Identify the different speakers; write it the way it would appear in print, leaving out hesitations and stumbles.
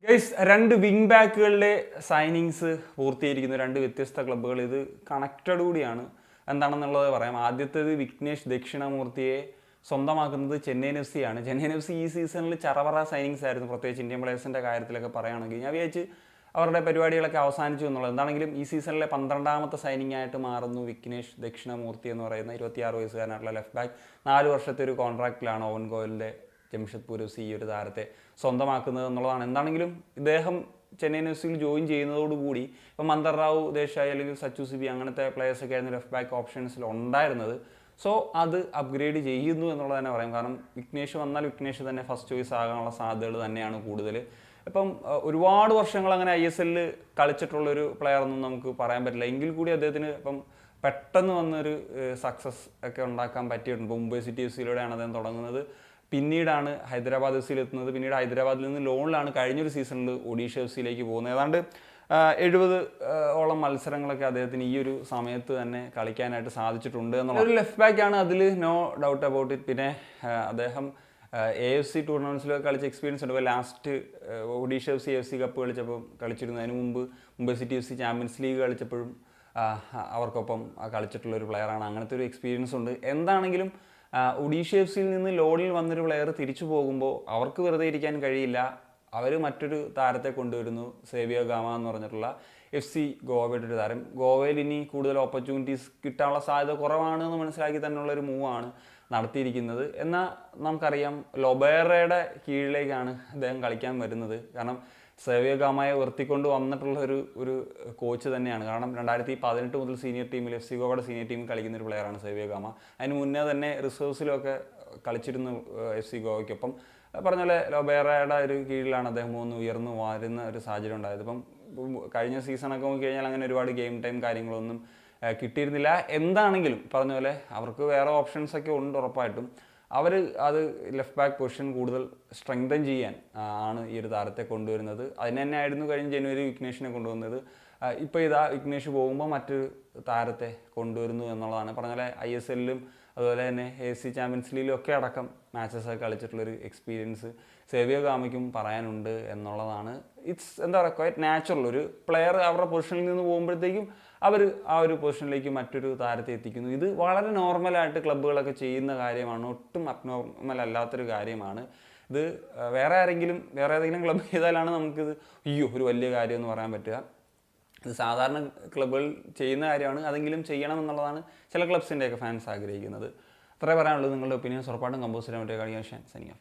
Speaker 1: Guys, രണ്ട് wing ബാക്കുകളുടെ signings പൂർത്തീകരിക്കുന്ന രണ്ട് വ്യത്യസ്ത ക്ലബ്ബുകൾ. ഇത് കണക്റ്റഡ് കൂടിയാണ്. എന്താണെന്നുള്ളത് പറയാം. ആദ്യത്തേത് വിഘ്നേഷ് ദക്ഷിണമൂർത്തിയെ സ്വന്തമാക്കുന്നത് ചെന്നൈയിൻ എഫ് സി ആണ്. ചെന്നൈയിൻ എഫ് സി ഈ സീസണിൽ ചറവറ സൈനിങ്സ് ആയിരുന്നു, പ്രത്യേകിച്ച് ഇന്ത്യൻ പ്ലേയേഴ്സിൻ്റെ കാര്യത്തിലൊക്കെ പറയുകയാണെങ്കിൽ. ഞാൻ വിചാരിച്ച് അവരുടെ പരിപാടികളൊക്കെ അവസാനിച്ചു എന്നുള്ളത്. എന്താണെങ്കിലും ഈ സീസണിലെ 12ാമത്തെ സൈനിങ് ആയിട്ട് മാറുന്നു വിഘ്നേഷ് ദക്ഷിണമൂർത്തി എന്ന് പറയുന്ന 26 വയസ്സുകാരനായിട്ടുള്ള ലെഫ്റ്റ് ബാക്ക്. 4 വർഷത്തെ ഒരു കോൺട്രാക്റ്റിലാണ് ഓവൻ ഗോയലിൻ്റെ ജംഷഡ്പൂർ എഫ് സി ഈ ഒരു താരത്തെ സ്വന്തമാക്കുന്നത് എന്നുള്ളതാണ്. എന്താണെങ്കിലും ഇദ്ദേഹം ചെന്നൈയിൻ എഫ് സിയിൽ ജോയിൻ ചെയ്യുന്നതോടുകൂടി ഇപ്പം മന്ദർ റാവു ദേശായി അല്ലെങ്കിൽ സച്ചു സിബി അങ്ങനത്തെ പ്ലേയേഴ്സൊക്കെ ആയിരുന്നു ലെഫ്റ്റ് ബാക്ക് ഓപ്ഷൻസിൽ ഉണ്ടായിരുന്നത്. സോ അത് അപ്ഗ്രേഡ് ചെയ്യുന്നു എന്നുള്ളത് തന്നെ പറയാം. കാരണം വിഘ്നേഷ് വന്നാൽ വിഘ്നേഷ് തന്നെ ഫസ്റ്റ് ചോയ്സ് ആകാനുള്ള സാധ്യതകൾ തന്നെയാണ് കൂടുതൽ. ഇപ്പം ഒരുപാട് വർഷങ്ങൾ അങ്ങനെ ISL കളിച്ചിട്ടുള്ളൊരു പ്ലെയർ ഒന്നും നമുക്ക് പറയാൻ പറ്റില്ല. എങ്കിൽ കൂടി അദ്ദേഹത്തിന് ഇപ്പം പെട്ടെന്ന് വന്നൊരു സക്സസ് ഒക്കെ ഉണ്ടാക്കാൻ പറ്റിയിട്ടുണ്ട്. ഇപ്പോൾ മുംബൈ സിറ്റി എഫ് സിയിലൂടെയാണ് അദ്ദേഹം തുടങ്ങുന്നത്. പിന്നീടാണ് ഹൈദരാബാദ് എഫ് സിയിൽ എത്തുന്നത്. പിന്നീട് ഹൈദരാബാദിൽ നിന്ന് ലോണിലാണ് കഴിഞ്ഞൊരു സീസണിൽ ഒഡീഷ എഫ് സിയിലേക്ക് പോകുന്നത്. ഏതാണ്ട് 70 മത്സരങ്ങളൊക്കെ അദ്ദേഹത്തിന് ഈ ഒരു സമയത്ത് തന്നെ കളിക്കാനായിട്ട് സാധിച്ചിട്ടുണ്ട് എന്നുള്ള ഒരു ലെഫ്റ്റ് ബാക്കാണ്. അതിൽ നോ ഡൗട്ട് അബൌട്ട് ഇറ്റ്. പിന്നെ അദ്ദേഹം AFC ടൂർണമെൻറ്റ്സിലൊക്കെ കളിച്ച എക്സ്പീരിയൻസ് ഉണ്ട്. ഇപ്പോൾ last Odisha F C AFC cup കളിച്ചപ്പോൾ കളിച്ചിരുന്നു. അതിന് മുമ്പ് Mumbai city F C champions league കളിച്ചപ്പോഴും അവർക്കൊപ്പം കളിച്ചിട്ടുള്ളൊരു പ്ലെയറാണ്. അങ്ങനത്തെ ഒരു എക്സ്പീരിയൻസ് ഉണ്ട്. എന്താണെങ്കിലും ഒഡീഷ എഫ് സിയിൽ നിന്ന് ലോണിൽ വന്നൊരു പ്ലെയർ തിരിച്ചു പോകുമ്പോൾ അവർക്ക് വെറുതെ ഇരിക്കാൻ കഴിയില്ല. അവർ മറ്റൊരു താരത്തെ കൊണ്ടുവരുന്നു, സേവിയോ ഗാമ എന്ന് പറഞ്ഞിട്ടുള്ള FC ഗോവയുടെ ഒരു താരം. ഗോവയിൽ ഇനി കൂടുതൽ ഓപ്പർച്യൂണിറ്റീസ് കിട്ടാനുള്ള സാധ്യത കുറവാണെന്ന് മനസ്സിലാക്കി തന്നെയുള്ളൊരു മൂവാണ് നടത്തിയിരിക്കുന്നത്. എന്നാൽ നമുക്കറിയാം ലൊബേറയുടെ കീഴിലേക്കാണ് അദ്ദേഹം കളിക്കാൻ വരുന്നത്. കാരണം സേവിയോ ഗാമയെ ഉയർത്തിക്കൊണ്ട് വന്നിട്ടുള്ള ഒരു കോച്ച് തന്നെയാണ്. കാരണം 2018 മുതൽ സീനിയർ ടീമിൽ FC ഗോവയുടെ സീനിയർ ടീമിൽ കളിക്കുന്ന ഒരു പ്ലെയറാണ് സേവിയോ ഗാമ. അതിന് മുന്നേ തന്നെ റിസർവ്സിലൊക്കെ കളിച്ചിരുന്നു FC ഗോവയ്ക്കൊപ്പം. പറഞ്ഞ പോലെ ലൊബേറയുടെ ഒരു കീഴിലാണ് അദ്ദേഹം ഉയർന്നു വരുന്ന ഒരു സാഹചര്യം ഉണ്ടായത്. ഇപ്പം കഴിഞ്ഞ സീസണൊക്കെ നോക്കിക്കഴിഞ്ഞാൽ അങ്ങനെ ഒരുപാട് ഗെയിം ടൈം കാര്യങ്ങളൊന്നും കിട്ടിയിരുന്നില്ല. എന്താണെങ്കിലും പറഞ്ഞ പോലെ അവർക്ക് വേറെ ഓപ്ഷൻസൊക്കെ ഉണ്ട് ഉറപ്പായിട്ടും. അവർ അത് ലെഫ്റ്റ് ബാക്ക് പൊസിഷൻ കൂടുതൽ സ്ട്രെങ്തൻ ചെയ്യാൻ ആണ് ഈ ഒരു താരത്തെ കൊണ്ടുവരുന്നത്. അതിന് തന്നെ ആയിരുന്നു കഴിഞ്ഞ ജനുവരി വിഘ്നേഷിനെ കൊണ്ടുവന്നത്. ഇപ്പോൾ ഇതാ വിഘ്നേഷ് പോകുമ്പോൾ മറ്റൊരു താരത്തെ കൊണ്ടുവരുന്നു എന്നുള്ളതാണ്. പറഞ്ഞ പോലെ ISLലും അതുപോലെ തന്നെ AFC ചാമ്പ്യൻസ് ലീഗിലും ഒക്കെ അടക്കം മാച്ചസൊക്കെ കളിച്ചിട്ടുള്ളൊരു എക്സ്പീരിയൻസ് സേവിയോ ഗാമയ്ക്കും പറയാനുണ്ട് എന്നുള്ളതാണ്. ഇറ്റ്സ് എന്താ പറയുക, ക്വൈറ്റ് നാച്ചുറൽ. ഒരു പ്ലെയർ അവരുടെ പൊസിഷനിൽ നിന്ന് പോകുമ്പോഴത്തേക്കും അവർ ആ ഒരു പൊസിഷനിലേക്ക് മറ്റൊരു താരത്തെ എത്തിക്കുന്നു. ഇത് വളരെ നോർമലായിട്ട് ക്ലബ്ബുകളൊക്കെ ചെയ്യുന്ന കാര്യമാണ്. ഒട്ടും അബ്നോർമൽ അല്ലാത്തൊരു കാര്യമാണ് ഇത്. വേറെ ഏതെങ്കിലും ക്ലബ്ബ് ചെയ്താലാണ് നമുക്കിത് ഒരു വലിയ കാര്യം എന്ന് പറയാൻ പറ്റുക. ഇത് സാധാരണ ക്ലബ്ബുകൾ ചെയ്യുന്ന കാര്യമാണ്. അതെങ്കിലും ചെയ്യണം എന്നുള്ളതാണ് ചില ക്ലബ്സിൻ്റെയൊക്കെ ഫാൻസ് ആഗ്രഹിക്കുന്നത്. അത്രേ പറയാനുള്ളൂ. നിങ്ങളുടെ ഒപ്പീനിയൻസ് ഉറപ്പായിട്ടും കമ്പോസ് ചെയ്യാൻ പറ്റിയ കാര്യം സനിങ്ങ.